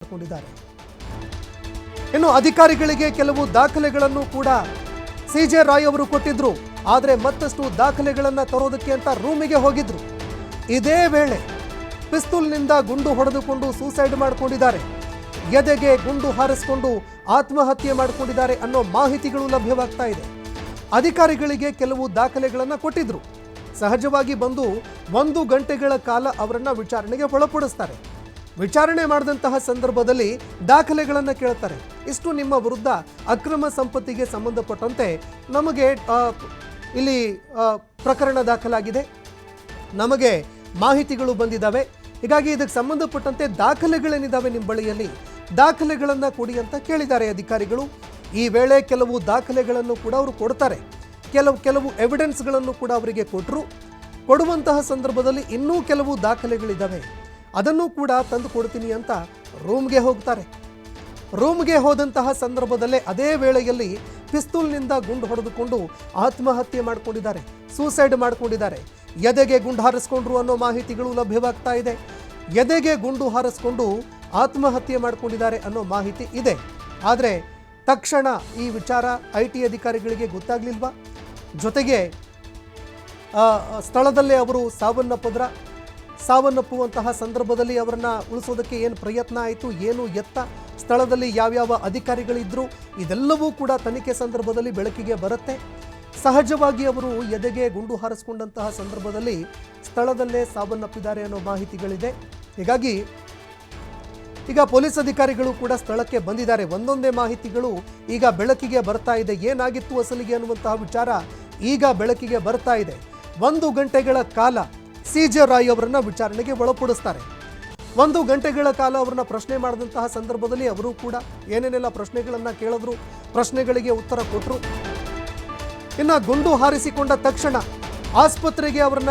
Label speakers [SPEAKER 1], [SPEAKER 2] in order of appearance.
[SPEAKER 1] ಮಾಡಿಕೊಂಡಿದ್ದಾರೆ. ಇನ್ನು ಅಧಿಕಾರಿಗಳಿಗೆ ಕೆಲವು ದಾಖಲೆಗಳನ್ನು ಕೂಡ ಸಿಜೆ ರಾಯ್ ಅವರು ಕೊಟ್ಟಿದ್ರು. ಆದರೆ ಮತ್ತಷ್ಟು ದಾಖಲೆಗಳನ್ನು ತರೋದಕ್ಕೆ ಅಂತ ರೂಮಿಗೆ ಹೋಗಿದ್ರು. ಇದೇ ವೇಳೆ ಪಿಸ್ತೂಲ್ನಿಂದ ಗುಂಡು ಹೊಡೆದುಕೊಂಡು ಸೂಸೈಡ್ ಮಾಡಿಕೊಂಡಿದ್ದಾರೆ. ಎದೆಗೆ ಗುಂಡು ಹಾರಿಸಿಕೊಂಡು ಆತ್ಮಹತ್ಯೆ ಮಾಡಿಕೊಂಡಿದ್ದಾರೆ ಅನ್ನೋ ಮಾಹಿತಿಗಳು ಲಭ್ಯವಾಗ್ತಾ ಇದೆ. ಅಧಿಕಾರಿಗಳಿಗೆ ಕೆಲವು ದಾಖಲೆಗಳನ್ನು ಕೊಟ್ಟಿದ್ರು. ಸಹಜವಾಗಿ ಬಂದು 1 ಗಂಟೆಗಳ ಕಾಲ ಅವರನ್ನ ವಿಚಾರಣೆಗೆ ಒಳಪಡಿಸ್ತಾರೆ. ವಿಚಾರಣೆ ಮಾಡಿದಂತಹ ಸಂದರ್ಭದಲ್ಲಿ ದಾಖಲೆಗಳನ್ನು ಕೇಳ್ತಾರೆ. ಇಷ್ಟು ನಿಮ್ಮ ವಿರುದ್ಧ ಅಕ್ರಮ ಸಂಪತ್ತಿಗೆ ಸಂಬಂಧಪಟ್ಟಂತೆ ನಮಗೆ ಇಲ್ಲಿ ಪ್ರಕರಣ ದಾಖಲಾಗಿದೆ, ನಮಗೆ ಮಾಹಿತಿಗಳು ಬಂದಿದ್ದಾವೆ, ಹೀಗಾಗಿ ಇದಕ್ಕೆ ಸಂಬಂಧಪಟ್ಟಂತೆ ದಾಖಲೆಗಳೇನಿದ್ದಾವೆ ನಿಮ್ಮ ಬಳಿಯಲ್ಲಿ, ದಾಖಲೆಗಳನ್ನು ಕೊಡಿ ಅಂತ ಕೇಳಿದ್ದಾರೆ ಅಧಿಕಾರಿಗಳು. ಈ ವೇಳೆ ಕೆಲವು ದಾಖಲೆಗಳನ್ನು ಕೂಡ ಅವರು ಕೊಡ್ತಾರೆ. ಕೆಲವು ಎವಿಡೆನ್ಸ್ಗಳನ್ನು ಕೂಡ ಅವರಿಗೆ ಕೊಡುವಂತಹ ಸಂದರ್ಭದಲ್ಲಿ ಇನ್ನೂ ಕೆಲವು ದಾಖಲೆಗಳಿದ್ದಾವೆ, ಅದನ್ನು ಕೂಡ ತಂದು ಕೊಡ್ತೀನಿ ಅಂತ ರೂಮ್ಗೆ ಹೋಗ್ತಾರೆ. ರೂಮ್ಗೆ ಹೋದಂತಹ ಸಂದರ್ಭದಲ್ಲೇ ಅದೇ ವೇಳೆಯಲ್ಲಿ ಪಿಸ್ತೂಲ್ನಿಂದ ಗುಂಡು ಹೊಡೆದುಕೊಂಡು ಆತ್ಮಹತ್ಯೆ ಮಾಡಿಕೊಂಡಿದ್ದಾರೆ, ಸೂಸೈಡ್ ಮಾಡಿಕೊಂಡಿದ್ದಾರೆ. ಎದೆಗೆ ಗುಂಡು ಹಾರಿಸ್ಕೊಂಡ್ರು ಅನ್ನೋ ಮಾಹಿತಿಗಳು ಲಭ್ಯವಾಗ್ತಾ ಇದೆ. ಎದೆಗೆ ಗುಂಡು ಹಾರಿಸ್ಕೊಂಡು ಆತ್ಮಹತ್ಯೆ ಮಾಡಿಕೊಂಡಿದ್ದಾರೆ ಅನ್ನೋ ಮಾಹಿತಿ ಇದೆ. ಆದರೆ ತಕ್ಷಣ ಈ ವಿಚಾರ IT ಅಧಿಕಾರಿಗಳಿಗೆ ಗೊತ್ತಾಗ್ಲಿಲ್ವಾ? ಜೊತೆಗೆ ಸ್ಥಳದಲ್ಲೇ ಅವರು ಸಾವನ್ನಪ್ಪುವಂತಹ ಸಂದರ್ಭದಲ್ಲಿ ಅವರನ್ನ ಉಳಿಸೋದಕ್ಕೆ ಏನು ಪ್ರಯತ್ನ ಆಯಿತು, ಏನು ಎತ್ತ, ಸ್ಥಳದಲ್ಲಿ ಯಾವ್ಯಾವ ಅಧಿಕಾರಿಗಳಿದ್ರು, ಇದೆಲ್ಲವೂ ಕೂಡ ತನಿಖೆ ಸಂದರ್ಭದಲ್ಲಿ ಬೆಳಕಿಗೆ ಬರುತ್ತೆ. ಸಹಜವಾಗಿ ಅವರು ಎದೆಗೆ ಗುಂಡು ಹಾರಿಸ್ಕೊಂಡಂತಹ ಸಂದರ್ಭದಲ್ಲಿ ಸ್ಥಳದಲ್ಲೇ ಸಾವನ್ನಪ್ಪಿದ್ದಾರೆ ಅನ್ನೋ ಮಾಹಿತಿಗಳಿದೆ. ಹೀಗಾಗಿ ಈಗ ಪೊಲೀಸ್ ಅಧಿಕಾರಿಗಳು ಕೂಡ ಸ್ಥಳಕ್ಕೆ ಬಂದಿದ್ದಾರೆ. ಒಂದೊಂದೇ ಮಾಹಿತಿಗಳು ಈಗ ಬೆಳಕಿಗೆ ಬರ್ತಾ ಇದೆ. ಏನಾಗಿತ್ತು ಅಸಲಿಗೆ ಅನ್ನುವಂತಹ ವಿಚಾರ ಈಗ ಬೆಳಕಿಗೆ ಬರ್ತಾ ಇದೆ. 1 ಗಂಟೆಗಳ ಕಾಲ ಸಿಜೆ ರಾಯ್ ಅವರನ್ನ ವಿಚಾರಣೆಗೆ ಒಳಪಡಿಸ್ತಾರೆ. 1 ಗಂಟೆಗಳ ಕಾಲ ಅವರನ್ನ ಪ್ರಶ್ನೆ ಮಾಡಿದಂತಹ ಸಂದರ್ಭದಲ್ಲಿ ಅವರು ಕೂಡ ಏನೇನೆಲ್ಲ ಪ್ರಶ್ನೆಗಳನ್ನ ಕೇಳಿದ್ರು, ಪ್ರಶ್ನೆಗಳಿಗೆ ಉತ್ತರ ಕೊಟ್ಟರು. ಇನ್ನು ಗುಂಡು ಹಾರಿಸಿಕೊಂಡ ತಕ್ಷಣ ಆಸ್ಪತ್ರೆಗೆ ಅವರನ್ನ